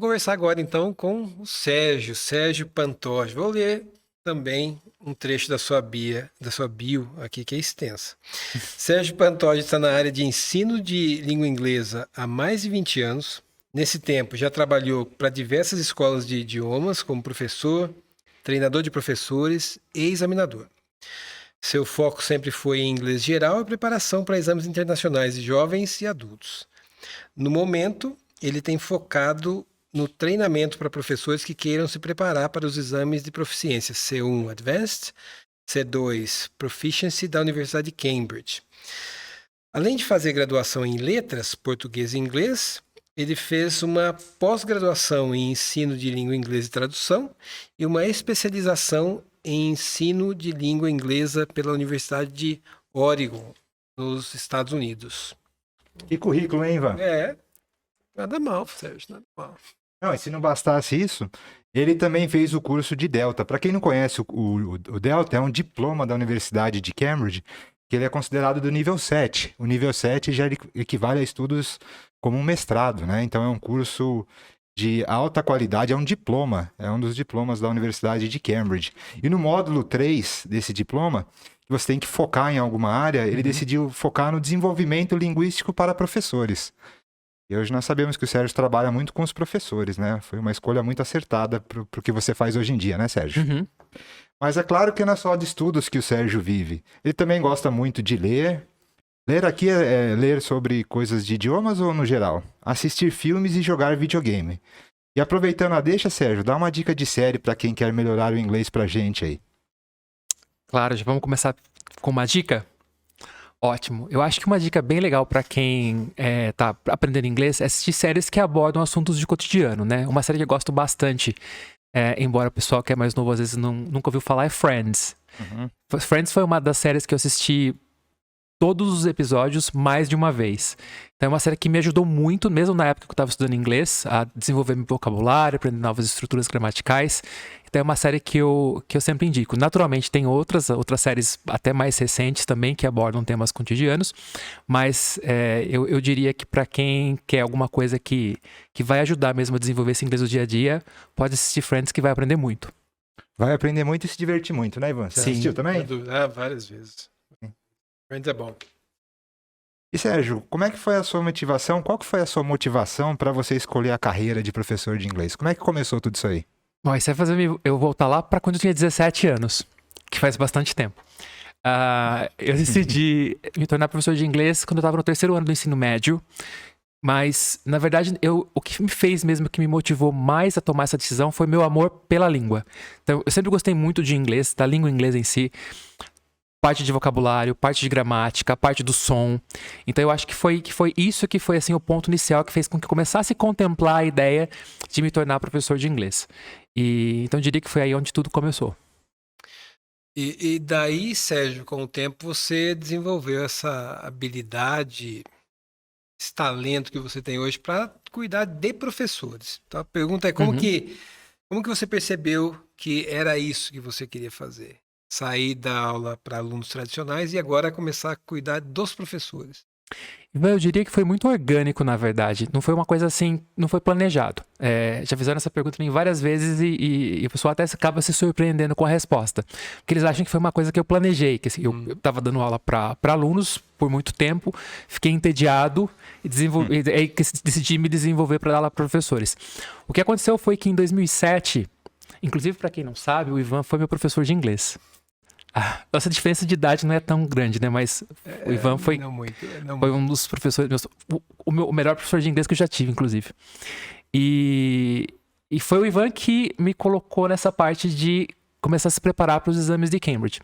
Vamos conversar agora então com o Sérgio Pantoja. Vou ler também um trecho da sua bio aqui, que é extensa. Sérgio Pantoja está na área de ensino de língua inglesa há mais de 20 anos. Nesse tempo, já trabalhou para diversas escolas de idiomas como professor, treinador de professores e examinador. Seu foco sempre foi em inglês geral e preparação para exames internacionais de jovens e adultos. No momento, ele tem focado no treinamento para professores que queiram se preparar para os exames de proficiência C1 Advanced, C2 Proficiency da Universidade de Cambridge. Além de fazer graduação em letras, português e inglês, ele fez uma pós-graduação em ensino de língua inglesa e tradução e uma especialização em ensino de língua inglesa pela Universidade de Oregon, nos Estados Unidos. Que currículo, hein, Ivan? Nada mal, Sérgio, nada mal. Não, e se não bastasse isso, ele também fez o curso de Delta. Para quem não conhece, o Delta é um diploma da Universidade de Cambridge, que ele é considerado do nível 7. O nível 7 já equivale a estudos como um mestrado, né? Então é um curso de alta qualidade, é um diploma, é um dos diplomas da Universidade de Cambridge. E no módulo 3 desse diploma, que você tem que focar em alguma área, ele decidiu focar no desenvolvimento linguístico para professores. E hoje nós sabemos que o Sérgio trabalha muito com os professores, né? Foi uma escolha muito acertada para o que você faz hoje em dia, né, Sérgio? Uhum. Mas é claro que não é só de estudos que o Sérgio vive. Ele também gosta muito de ler. Ler aqui é ler sobre coisas de idiomas ou no geral? Assistir filmes e jogar videogame. E aproveitando a deixa, Sérgio, dá uma dica de série para quem quer melhorar o inglês pra gente aí. Claro, já vamos começar com uma dica? Ótimo. Eu acho que uma dica bem legal para quem tá aprendendo inglês é assistir séries que abordam assuntos de cotidiano, né? Uma série que eu gosto bastante, embora o pessoal que é mais novo às vezes nunca ouviu falar, é Friends. Friends foi uma das séries que eu assisti todos os episódios mais de uma vez. Então é uma série que me ajudou muito, mesmo na época que eu estava estudando inglês, a desenvolver meu vocabulário, aprender novas estruturas gramaticais. Então é uma série que eu sempre indico. Naturalmente tem outras séries até mais recentes também que abordam temas cotidianos, mas eu diria que para quem quer alguma coisa que vai ajudar mesmo a desenvolver esse inglês do dia a dia, pode assistir Friends que vai aprender muito. Vai aprender muito e se divertir muito, né, Ivan? Você assistiu também? Várias vezes. Friends é bom. E Sérgio, como é que foi a sua motivação? Qual que foi a sua motivação para você escolher a carreira de professor de inglês? Como é que começou tudo isso aí? Bom, isso vai fazer eu voltar lá para quando eu tinha 17 anos, que faz bastante tempo. Eu decidi me tornar professor de inglês quando eu estava no 3º ano do ensino médio. Mas, na verdade, o que me fez mesmo, que me motivou mais a tomar essa decisão foi meu amor pela língua. Então, eu sempre gostei muito de inglês, da língua inglesa em si. Parte de vocabulário, parte de gramática, parte do som. Então eu acho que foi isso que foi assim o ponto inicial que fez com que eu começasse a contemplar a ideia de me tornar professor de inglês. E então eu diria que foi aí onde tudo começou. E daí, Sérgio, com o tempo você desenvolveu essa habilidade, esse talento que você tem hoje para cuidar de professores. Então a pergunta é como que você percebeu que era isso que você queria fazer? Sair da aula para alunos tradicionais e agora começar a cuidar dos professores. Eu diria que foi muito orgânico, na verdade. Não foi uma coisa assim, não foi planejado. Já fizeram essa pergunta em várias vezes e o pessoal até acaba se surpreendendo com a resposta. Porque eles acham que foi uma coisa que eu planejei. Que assim, eu estava dando aula para alunos por muito tempo, fiquei entediado e decidi me desenvolver para dar aula para professores. O que aconteceu foi que em 2007, inclusive para quem não sabe, o Ivan foi meu professor de inglês. Nossa diferença de idade não é tão grande, né? Mas o Ivan foi um dos professores, o melhor professor de inglês que eu já tive, inclusive. E foi o Ivan que me colocou nessa parte de começar a se preparar para os exames de Cambridge.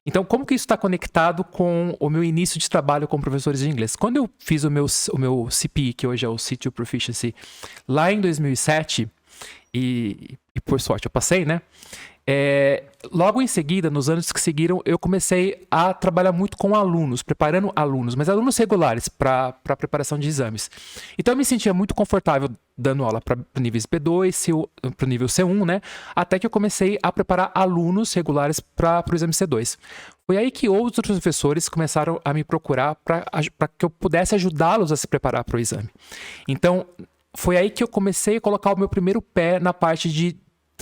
Então, como que isso está conectado com o meu início de trabalho com professores de inglês? Quando eu fiz o meu CPI, que hoje é o C2 Proficiency, lá em 2007, e por sorte eu passei, né? Logo em seguida, nos anos que seguiram, eu comecei a trabalhar muito com alunos, preparando alunos, mas alunos regulares para preparação de exames. Então eu me sentia muito confortável dando aula para níveis B2, para o nível C1, né? Até que eu comecei a preparar alunos regulares para o exame C2. Foi aí que outros professores começaram a me procurar para que eu pudesse ajudá-los a se preparar para o exame. Então, foi aí que eu comecei a colocar o meu primeiro pé na parte de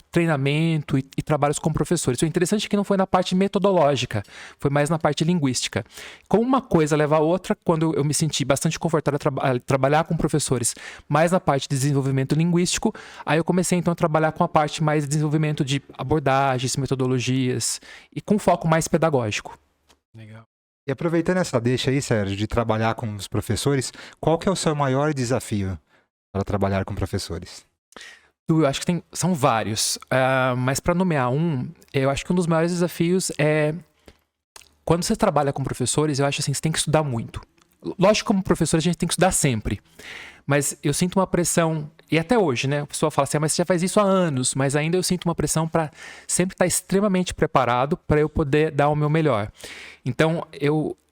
treinamento e trabalhos com professores. O interessante é que não foi na parte metodológica, foi mais na parte linguística. Como uma coisa leva a outra, quando eu me senti bastante confortável a trabalhar com professores, mais na parte de desenvolvimento linguístico, aí eu comecei então a trabalhar com a parte mais de desenvolvimento de abordagens, metodologias e com foco mais pedagógico. Legal. E aproveitando essa deixa aí, Sérgio, de trabalhar com os professores, qual que é o seu maior desafio para trabalhar com professores? Eu acho que são vários, mas para nomear eu acho que um dos maiores desafios é quando você trabalha com professores, eu acho assim, você tem que estudar muito. Lógico, como professor, a gente tem que estudar sempre, mas eu sinto uma pressão, e até hoje, né? A pessoa fala assim, mas você já faz isso há anos, mas ainda eu sinto uma pressão para sempre estar extremamente preparado para eu poder dar o meu melhor. Então,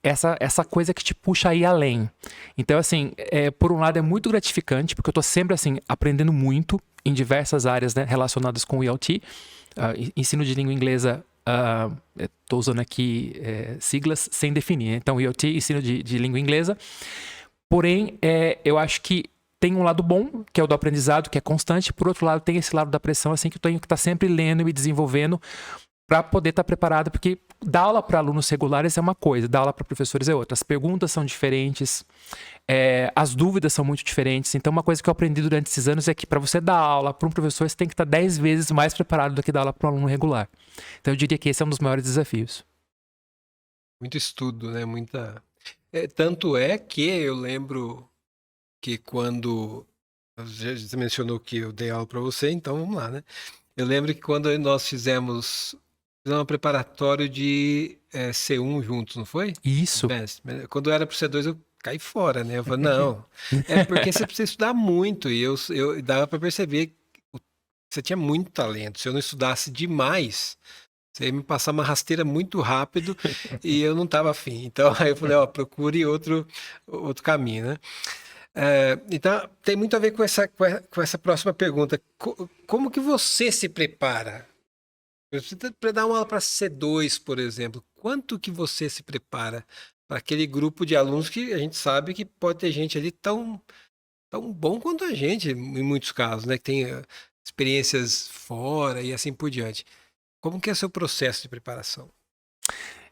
essa coisa que te puxa a ir além. Então, assim, por um lado é muito gratificante, porque eu tô sempre, assim, aprendendo muito em diversas áreas, né, relacionadas com o ELT. Ensino de língua inglesa, estou usando aqui siglas sem definir. Então, ELT, ensino de língua inglesa. Porém, eu acho que tem um lado bom, que é o do aprendizado, que é constante. Por outro lado, tem esse lado da pressão, assim, que eu tenho que estar sempre lendo e me desenvolvendo para poder estar preparado, porque dar aula para alunos regulares é uma coisa, dar aula para professores é outra. As perguntas são diferentes, as dúvidas são muito diferentes. Então, uma coisa que eu aprendi durante esses anos é que para você dar aula para um professor, você tem que estar 10 vezes mais preparado do que dar aula para um aluno regular. Então, eu diria que esse é um dos maiores desafios. Muito estudo, né? Tanto é que eu lembro que quando... Você mencionou que eu dei aula para você, então vamos lá, né? Eu lembro que quando nós fizemos um preparatório de C1 juntos, não foi? Isso. Quando era pro C2, eu caí fora, né? Eu falei, não, é porque você precisa estudar muito. E eu dava para perceber que você tinha muito talento. Se eu não estudasse demais, você ia me passar uma rasteira muito rápido e eu não estava afim. Então, aí eu falei, procure outro caminho, né? Então, tem muito a ver com essa próxima pergunta. Como que você se prepara? Para dar uma aula para C2, por exemplo, quanto que você se prepara para aquele grupo de alunos que a gente sabe que pode ter gente ali tão bom quanto a gente, em muitos casos, né? Que tem experiências fora e assim por diante. Como que é o seu processo de preparação?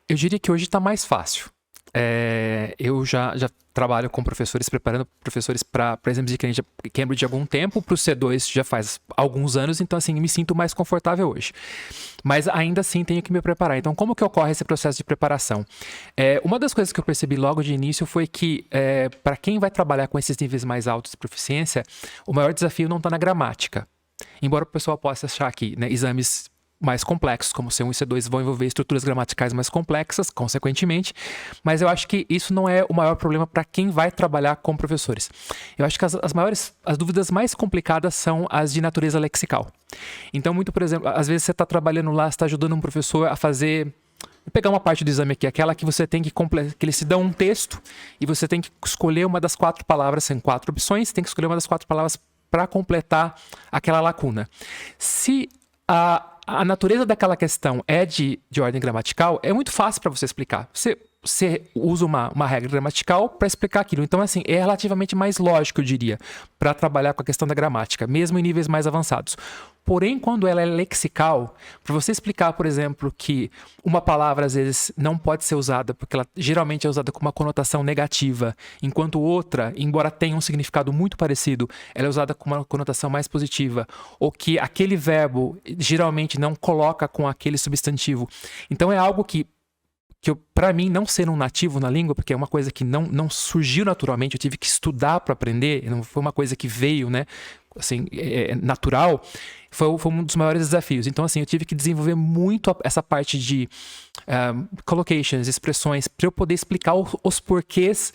Eu diria que hoje está mais fácil. Eu já trabalho com professores, preparando professores para exames de Cambridge há algum tempo, para o C2 já faz alguns anos, então assim, me sinto mais confortável hoje. Mas ainda assim tenho que me preparar. Então, como que ocorre esse processo de preparação? Uma das coisas que eu percebi logo de início foi que, para quem vai trabalhar com esses níveis mais altos de proficiência, o maior desafio não está na gramática. Embora o pessoal possa achar que, né, exames mais complexos, como C1 e C2, vão envolver estruturas gramaticais mais complexas, consequentemente, mas eu acho que isso não é o maior problema para quem vai trabalhar com professores. Eu acho que as dúvidas mais complicadas são as de natureza lexical. Então, por exemplo, às vezes você está trabalhando lá, você está ajudando um professor a fazer... Vou pegar uma parte do exame aqui, aquela que você tem que eles te dão um texto e você tem que escolher uma das 4 palavras, são 4 opções, tem que escolher uma das 4 palavras para completar aquela lacuna. Se a natureza daquela questão é de ordem gramatical, é muito fácil para você explicar. Você usa uma regra gramatical para explicar aquilo. Então, assim, é relativamente mais lógico, eu diria, para trabalhar com a questão da gramática, mesmo em níveis mais avançados. Porém, quando ela é lexical, para você explicar, por exemplo, que uma palavra às vezes não pode ser usada, porque ela geralmente é usada com uma conotação negativa, enquanto outra, embora tenha um significado muito parecido, ela é usada com uma conotação mais positiva, ou que aquele verbo geralmente não coloca com aquele substantivo. Então, é algo que para mim, não ser um nativo na língua, porque é uma coisa que não surgiu naturalmente, eu tive que estudar para aprender, não foi uma coisa que veio, né, assim, natural, foi um dos maiores desafios. Então, assim, eu tive que desenvolver muito essa parte de collocations, expressões, para eu poder explicar os porquês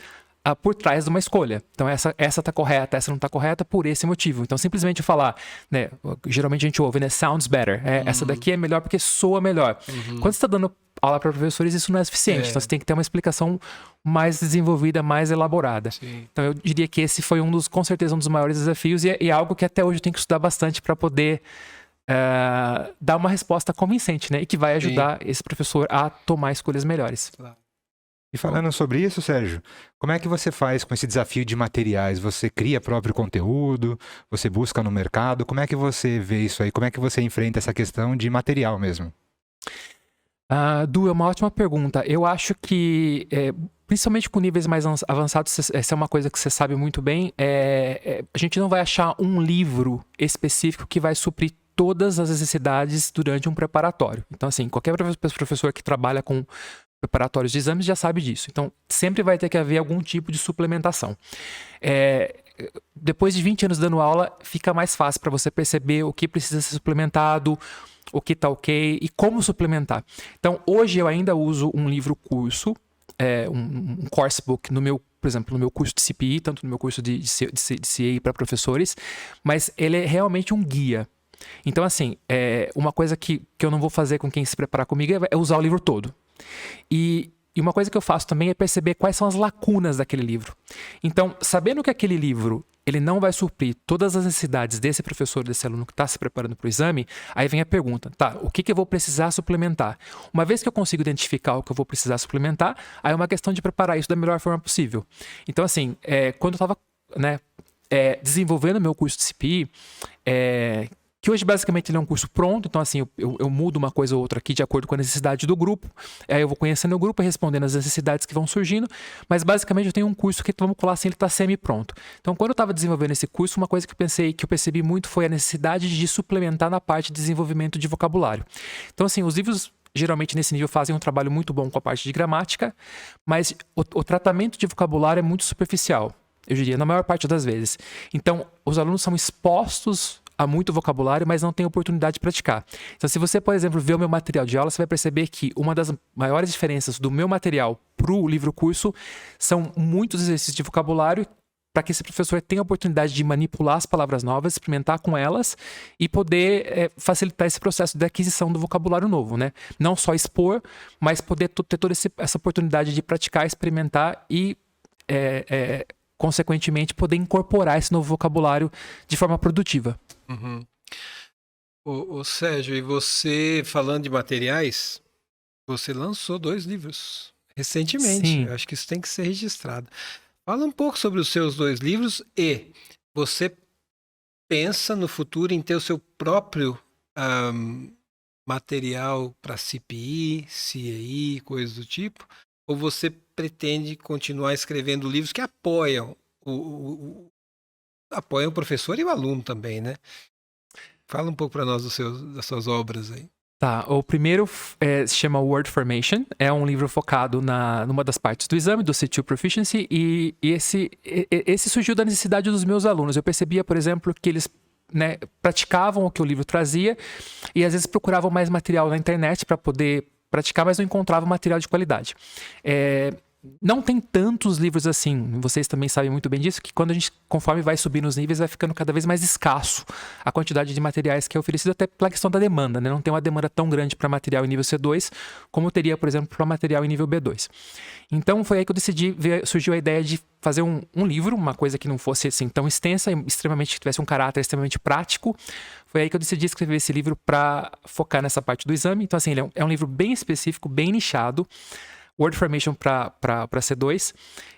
por trás de uma escolha. Então, essa tá correta, essa não tá correta por esse motivo. Então, simplesmente falar, né, geralmente a gente ouve, né, sounds better, essa daqui é melhor porque soa melhor. Quando você está dando aula para professores, isso não é suficiente. Então, você tem que ter uma explicação mais desenvolvida, mais elaborada. Sim. Então, eu diria que esse foi com certeza, um dos maiores desafios e é algo que até hoje eu tenho que estudar bastante para poder dar uma resposta convincente, né? E que vai ajudar esse professor a tomar escolhas melhores. Claro. E falando sobre isso, Sérgio, como é que você faz com esse desafio de materiais? Você cria próprio conteúdo? Você busca no mercado? Como é que você vê isso aí? Como é que você enfrenta essa questão de material mesmo? Du, é uma ótima pergunta. Eu acho que, principalmente com níveis mais avançados, essa é uma coisa que você sabe muito bem, a gente não vai achar um livro específico que vai suprir todas as necessidades durante um preparatório. Então, assim, qualquer professor que trabalha com preparatórios de exames já sabe disso. Então, sempre vai ter que haver algum tipo de suplementação. Depois de 20 anos dando aula, fica mais fácil para você perceber o que precisa ser suplementado, o que está ok e como suplementar. Então, hoje eu ainda uso um livro-curso, um course book, por exemplo, no meu curso de CPI, tanto no meu curso de CA para professores, mas ele é realmente um guia. Então, assim, uma coisa que eu não vou fazer com quem se preparar comigo é usar o livro todo. E uma coisa que eu faço também é perceber quais são as lacunas daquele livro. Então, sabendo que aquele livro ele não vai suprir todas as necessidades desse professor, desse aluno que está se preparando para o exame, aí vem a pergunta, tá, o que eu vou precisar suplementar? Uma vez que eu consigo identificar o que eu vou precisar suplementar, aí é uma questão de preparar isso da melhor forma possível. Então, assim, quando eu estava desenvolvendo meu curso de CPI, que hoje basicamente ele é um curso pronto, então assim, eu mudo uma coisa ou outra aqui de acordo com a necessidade do grupo, aí eu vou conhecendo o grupo e respondendo as necessidades que vão surgindo, mas basicamente eu tenho um curso que, vamos colar assim, ele está semi-pronto. Então quando eu estava desenvolvendo esse curso, uma coisa que eu percebi muito foi a necessidade de suplementar na parte de desenvolvimento de vocabulário. Então assim, os livros geralmente nesse nível fazem um trabalho muito bom com a parte de gramática, mas o tratamento de vocabulário é muito superficial, eu diria, na maior parte das vezes. Então os alunos são expostos há muito vocabulário, mas não tem oportunidade de praticar. Então, se você, por exemplo, ver o meu material de aula, você vai perceber que uma das maiores diferenças do meu material para o livro-curso são muitos exercícios de vocabulário para que esse professor tenha a oportunidade de manipular as palavras novas, experimentar com elas e poder facilitar esse processo de aquisição do vocabulário novo, né? Não só expor, mas poder ter toda essa oportunidade de praticar, experimentar e consequentemente, poder incorporar esse novo vocabulário de forma produtiva. Uhum. Ô Sérgio, e você, falando de materiais, você lançou 2 livros recentemente. Sim. Eu acho que isso tem que ser registrado. Fala um pouco sobre os seus 2 livros e você pensa no futuro em ter o seu próprio material para CPI, CAI, coisas do tipo? Ou você pretende continuar escrevendo livros que apoiam apoiam o professor e o aluno também, né? Fala um pouco para nós das suas obras aí. Tá, o primeiro se chama Word Formation, é um livro focado numa das partes do exame, do C2 Proficiency, e esse surgiu da necessidade dos meus alunos. Eu percebia, por exemplo, que eles praticavam o que o livro trazia e às vezes procuravam mais material na internet para poder praticar, mas não encontravam material de qualidade. Não tem tantos livros assim, vocês também sabem muito bem disso, que quando a gente, conforme vai subindo os níveis, vai ficando cada vez mais escasso a quantidade de materiais que é oferecido, até pela questão da demanda, né? Não tem uma demanda tão grande para material em nível C2, como teria, por exemplo, para material em nível B2. Então foi aí que eu decidi, surgiu a ideia de fazer um livro, uma coisa que não fosse assim tão extensa, que tivesse um caráter extremamente prático. Foi aí que eu decidi escrever esse livro para focar nessa parte do exame. Então assim, ele é um livro bem específico, bem nichado, Word Formation para C2,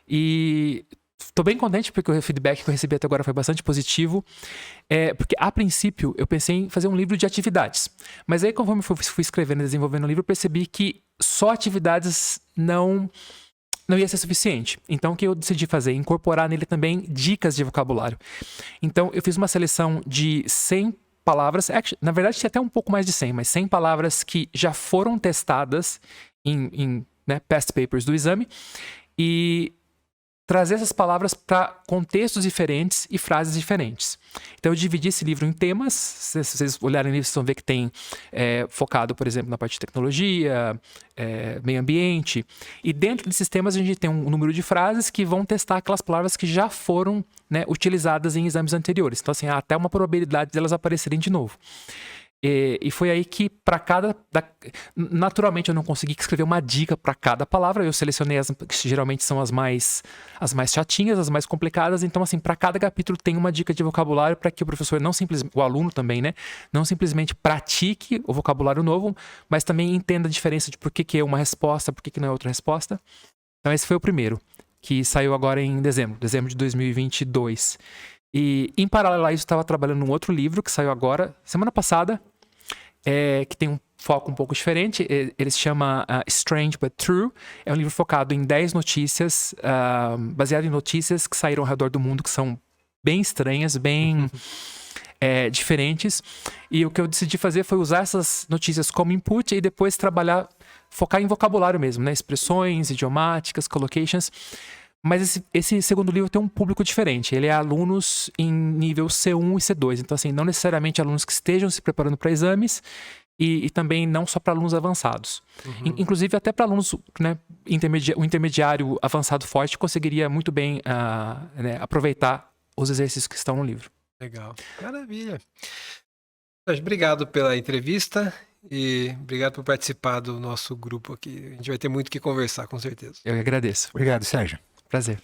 e estou bem contente porque o feedback que eu recebi até agora foi bastante positivo, porque a princípio eu pensei em fazer um livro de atividades, mas aí conforme eu fui escrevendo e desenvolvendo o livro, eu percebi que só atividades não ia ser suficiente. Então o que eu decidi fazer? Incorporar nele também dicas de vocabulário. Então eu fiz uma seleção de 100 palavras, na verdade tinha até um pouco mais de 100, mas 100 palavras que já foram testadas em past papers do exame, e trazer essas palavras para contextos diferentes e frases diferentes. Então eu dividi esse livro em temas. Se vocês olharem ali, vocês vão ver que tem focado, por exemplo, na parte de tecnologia, meio ambiente, e dentro desses temas a gente tem um número de frases que vão testar aquelas palavras que já foram utilizadas em exames anteriores. Então assim, há até uma probabilidade delas aparecerem de novo. E foi aí que naturalmente eu não consegui escrever uma dica para cada palavra, eu selecionei as que geralmente são as mais chatinhas, as mais complicadas. Então assim, para cada capítulo tem uma dica de vocabulário para que o professor o aluno também, não simplesmente pratique o vocabulário novo, mas também entenda a diferença de por que é uma resposta, por que não é outra resposta. Então esse foi o primeiro, que saiu agora em dezembro de 2022. E em paralelo a isso, eu estava trabalhando num outro livro que saiu agora, semana passada, que tem um foco um pouco diferente. Ele se chama Strange But True. É um livro focado em 10 notícias, baseado em notícias que saíram ao redor do mundo, que são bem estranhas, bem diferentes. E o que eu decidi fazer foi usar essas notícias como input e depois focar em vocabulário mesmo, né? Expressões, idiomáticas, collocations. Mas esse segundo livro tem um público diferente. Ele é alunos em nível C1 e C2. Então, assim, não necessariamente alunos que estejam se preparando para exames e também não só para alunos avançados. Inclusive, até para alunos, né, o intermediário avançado forte conseguiria muito bem né, aproveitar os exercícios que estão no livro. Legal. Maravilha. Sérgio, obrigado pela entrevista e obrigado por participar do nosso grupo aqui. A gente vai ter muito o que conversar, com certeza. Eu agradeço. Obrigado, Sérgio. Prazer.